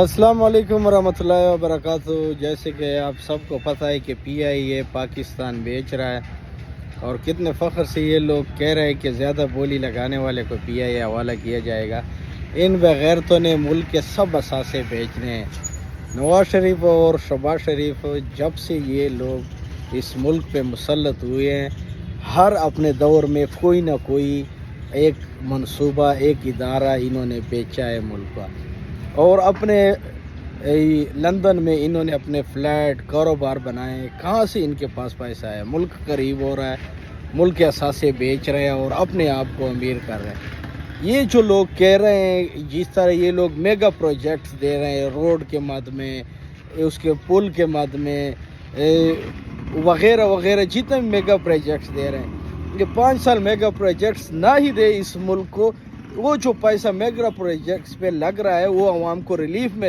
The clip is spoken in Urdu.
السلام علیکم ورحمۃ اللہ وبرکاتہ۔ جیسے کہ آپ سب کو پتہ ہے کہ پی آئی اے پاکستان بیچ رہا ہے اور کتنے فخر سے یہ لوگ کہہ رہے ہیں کہ زیادہ بولی لگانے والے کو پی آئی اے حوالہ کیا جائے گا۔ ان بغیرتوں نے ملک کے سب اثاثے بیچنے ہیں۔ نواز شریف اور شہباز شریف جب سے یہ لوگ اس ملک پہ مسلط ہوئے ہیں، ہر اپنے دور میں کوئی نہ کوئی ایک منصوبہ، ایک ادارہ انہوں نے بیچا ہے ملک کا، اور اپنے لندن میں انہوں نے اپنے فلیٹ کاروبار بنائے۔ کہاں سے ان کے پاس پیسہ ہے؟ ملک قریب ہو رہا ہے، ملک کے اثاثے بیچ رہے ہیں اور اپنے آپ کو امیر کر رہے ہیں۔ یہ جو لوگ کہہ رہے ہیں، جس طرح یہ لوگ میگا پروجیکٹس دے رہے ہیں، روڈ کے مد میں، اس کے پل کے مد میں وغیرہ وغیرہ، جتنے میگا پروجیکٹس دے رہے ہیں، یہ 5 سال میگا پروجیکٹس نہ ہی دے اس ملک کو، وہ جو پیسہ میگا پروجیکٹس پہ لگ رہا ہے وہ عوام کو ریلیف میں